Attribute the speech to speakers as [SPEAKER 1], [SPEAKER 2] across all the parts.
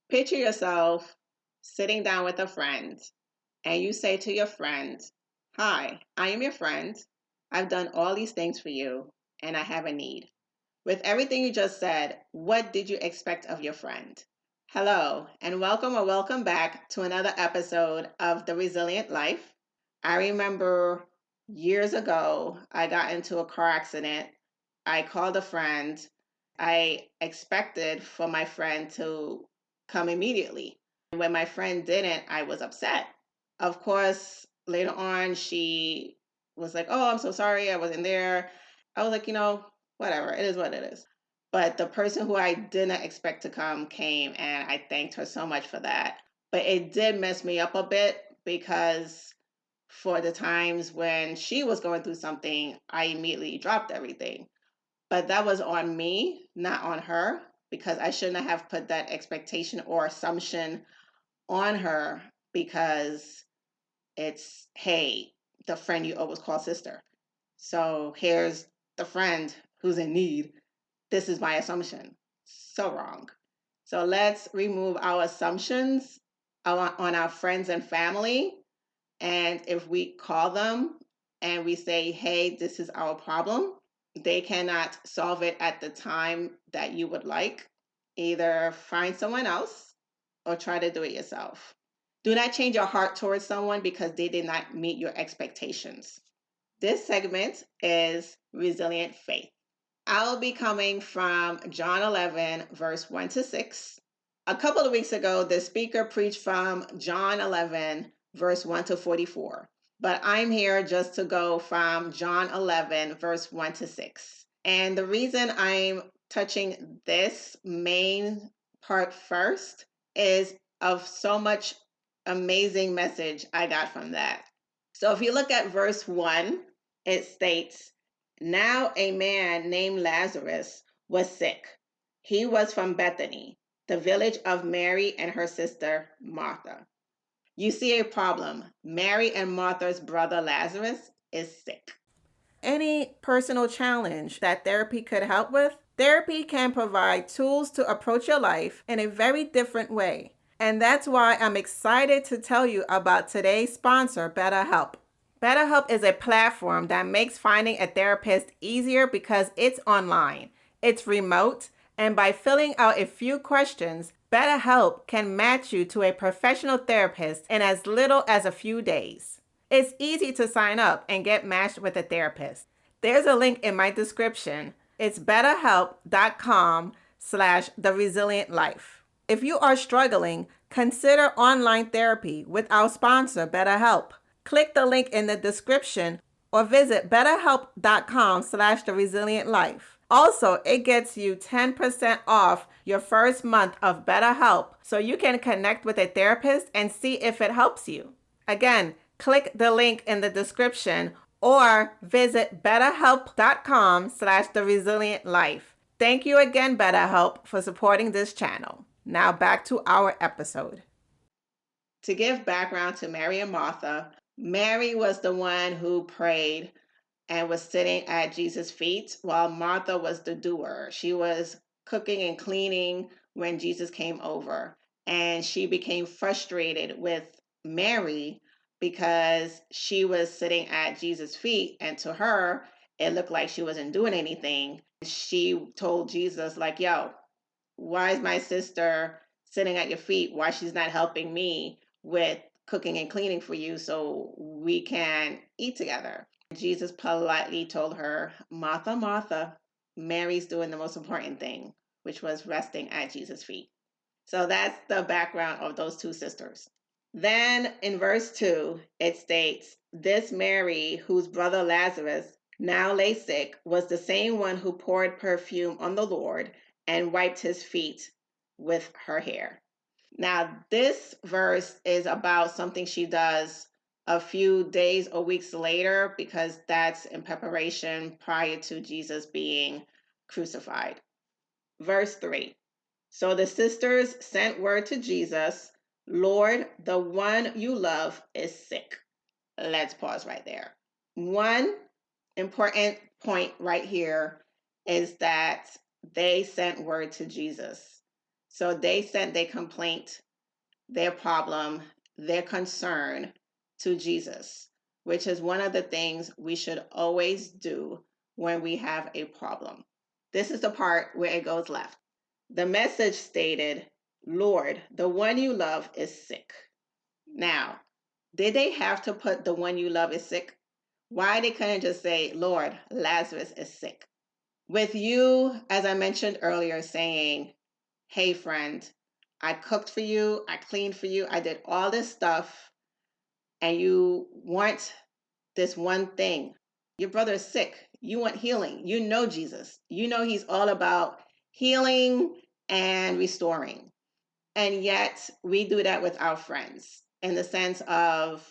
[SPEAKER 1] Picture yourself sitting down with a friend, and you say to your friend, "Hi, I am your friend. I've done all these things for you, and I have a need." With everything you just said, what did you expect of your friend? Hello, and welcome or welcome back to another episode of The Resilient Life. I remember years ago, I got into a car accident. I called a friend. I expected for my friend to come immediately. And when my friend didn't, I was upset. Of course, later on, she was like, "Oh, I'm so sorry. I wasn't there." I was like, whatever. It is what it is. But the person who I didn't expect to come came, and I thanked her so much for that. But it did mess me up a bit because for the times when she was going through something, I immediately dropped everything. But that was on me, not on her, because I shouldn't have put that expectation or assumption on her because it's, hey, the friend you always call sister. So here's the friend who's in need. This is my assumption. So wrong. So let's remove our assumptions on our friends and family. And if we call them and we say, "Hey, this is our problem," they cannot solve it at the time that you would like. Either find someone else or try to do it yourself. Do not change your heart towards someone because they did not meet your expectations. This segment is Resilient Faith. I'll be coming from John 11, verse 1 to 6. A couple of weeks ago, the speaker preached from John 11, verse 1 to 44. But I'm here just to go from John 11, verse 1 to 6. And the reason I'm touching this main part first is of so much amazing message I got from that. So if you look at verse 1, it states, "Now a man named Lazarus was sick. He was from Bethany, the village of Mary and her sister Martha." You see a problem. Mary and Martha's brother Lazarus is sick. Any personal challenge that therapy could help with? Therapy can provide tools to approach your life in a very different way. And that's why I'm excited to tell you about today's sponsor, BetterHelp. BetterHelp is a platform that makes finding a therapist easier because it's online, it's remote, and by filling out a few questions, BetterHelp can match you to a professional therapist in as little as a few days. It's easy to sign up and get matched with a therapist. There's a link in my description. It's betterhelp.com/theresilientlife. If you are struggling, consider online therapy with our sponsor, BetterHelp. Click the link in the description or visit betterhelp.com/theresilientlife. Also, it gets you 10% off your first month of BetterHelp so you can connect with a therapist and see if it helps you. Again, click the link in the description or visit betterhelp.com/theresilientlife. Thank you again, BetterHelp, for supporting this channel. Now back to our episode. To give background to Mary and Martha, Mary was the one who prayed and was sitting at Jesus' feet while Martha was the doer. She was cooking and cleaning when Jesus came over. And she became frustrated with Mary because she was sitting at Jesus' feet. And to her, it looked like she wasn't doing anything. She told Jesus, like, "Yo, why is my sister sitting at your feet? Why she's not helping me with cooking and cleaning for you so we can eat together?" Jesus politely told her, "Martha, Martha, Mary's doing the most important thing, which was resting at Jesus' feet." So that's the background of those two sisters. Then in verse 2, it states, "This Mary, whose brother Lazarus now lay sick, was the same one who poured perfume on the Lord and wiped his feet with her hair." Now, this verse is about something she does a few days or weeks later because that's in preparation prior to Jesus being crucified. Verse 3. "So the sisters sent word to Jesus, 'Lord, the one you love is sick.'" Let's pause right there. One important point right here is that they sent word to Jesus. So they sent their complaint, their problem, their concern to Jesus, which is one of the things we should always do when we have a problem. This is the part where it goes left. The message stated, Lord, the one you love is sick. Now, did they have to put the one you love is sick? Why they couldn't just say, Lord, Lazarus is sick? With you, as I mentioned earlier, saying, hey, friend, I cooked for you, I cleaned for you, I did all this stuff, and you want this one thing. Your brother is sick. You want healing. You know Jesus. You know he's all about healing and restoring. And yet we do that with our friends in the sense of,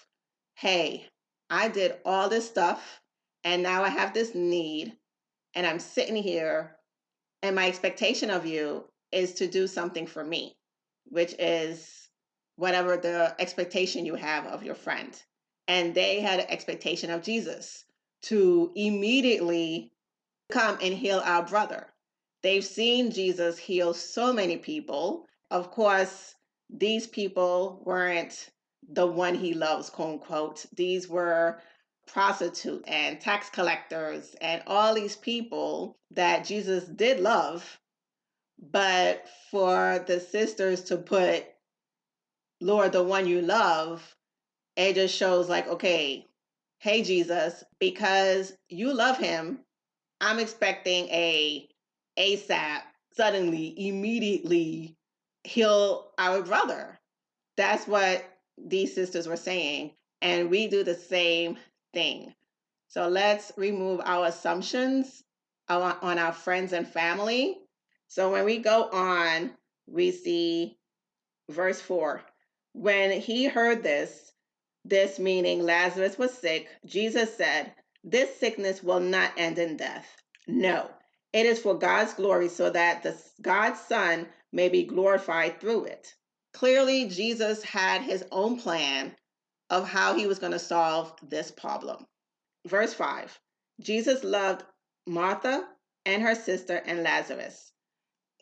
[SPEAKER 1] hey, I did all this stuff and now I have this need and I'm sitting here and my expectation of you is to do something for me, which is whatever the expectation you have of your friend. And they had an expectation of Jesus to immediately come and heal our brother. They've seen Jesus heal so many people. Of course, these people weren't the one he loves, quote unquote. These were prostitutes and tax collectors and all these people that Jesus did love. But for the sisters to put, Lord, the one you love, it just shows like, okay, hey, Jesus, because you love him, I'm expecting a ASAP, suddenly, immediately heal our brother. That's what these sisters were saying. And we do the same thing. So let's remove our assumptions on our friends and family. So when we go on, we see verse 4. When he heard this meaning Lazarus was sick, Jesus said, this sickness will not end in death. No, it is for God's glory so that God's Son may be glorified through it. Clearly, Jesus had his own plan of how he was going to solve this problem. Verse 5, Jesus loved Martha and her sister and Lazarus.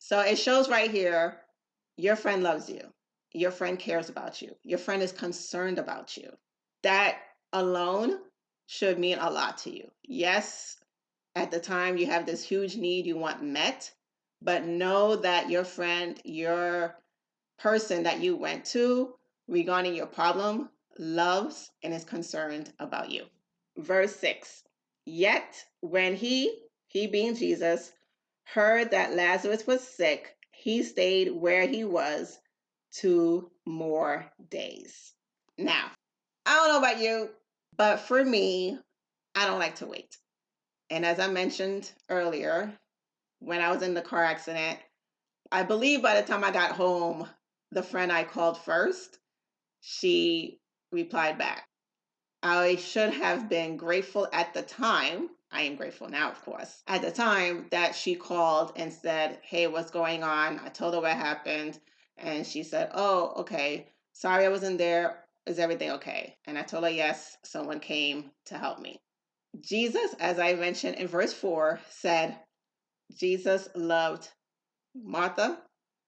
[SPEAKER 1] So it shows right here, your friend loves you. Your friend cares about you. Your friend is concerned about you. That alone should mean a lot to you. Yes, at the time you have this huge need you want met, but know that your friend, your person that you went to regarding your problem, loves and is concerned about you. Verse 6, yet when he being Jesus, heard that Lazarus was sick, he stayed where he was 2 more days. Now, I don't know about you, but for me, I don't like to wait. And as I mentioned earlier, when I was in the car accident, I believe by the time I got home, the friend I called first, she replied back. I should have been grateful at the time. I am grateful now, of course. At the time that she called and said, hey, what's going on? I told her what happened. And she said, oh, okay. Sorry I wasn't there. Is everything okay? And I told her, yes, someone came to help me. Jesus, as I mentioned in verse 4, said Jesus loved Martha,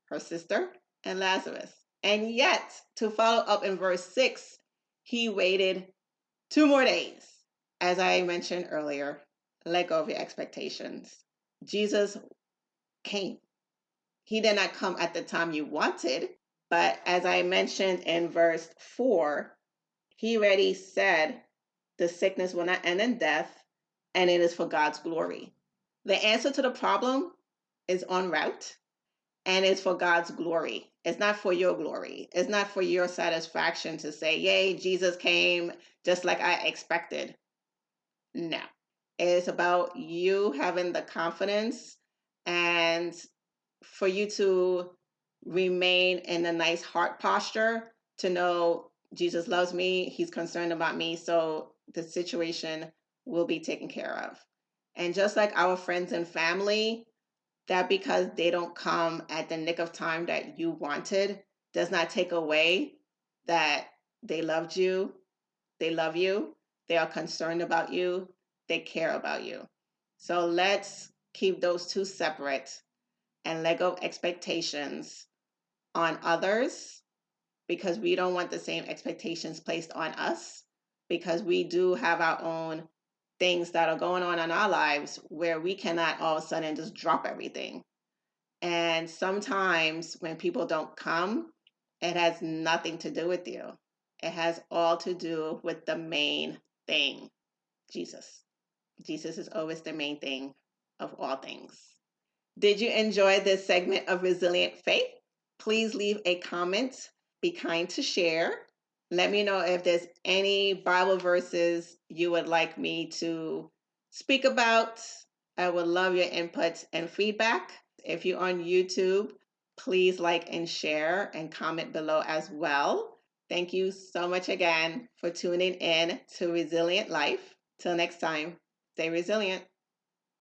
[SPEAKER 1] her sister, and Lazarus. And yet, to follow up in verse 6, he waited 2 more days. As I mentioned earlier, let go of your expectations. Jesus came. He did not come at the time you wanted, but as I mentioned in verse 4, he already said the sickness will not end in death, and it is for God's glory. The answer to the problem is en route, and it's for God's glory. It's not for your glory. It's not for your satisfaction to say, yay, Jesus came just like I expected. No. It's about you having the confidence and for you to remain in a nice heart posture to know Jesus loves me, he's concerned about me, so the situation will be taken care of. And just like our friends and family, that because they don't come at the nick of time that you wanted does not take away that they loved you, they love you, they are concerned about you, they care about you. So let's keep those two separate and let go of expectations on others because we don't want the same expectations placed on us, because we do have our own things that are going on in our lives where we cannot all of a sudden just drop everything. And sometimes when people don't come, it has nothing to do with you. It has all to do with the main thing, Jesus. Jesus is always the main thing of all things. Did you enjoy this segment of Resilient Faith? Please leave a comment. Be kind to share. Let me know if there's any Bible verses you would like me to speak about. I would love your input and feedback. If you're on YouTube, please like and share and comment below as well. Thank you so much again for tuning in to Resilient Life. Till next time, stay resilient.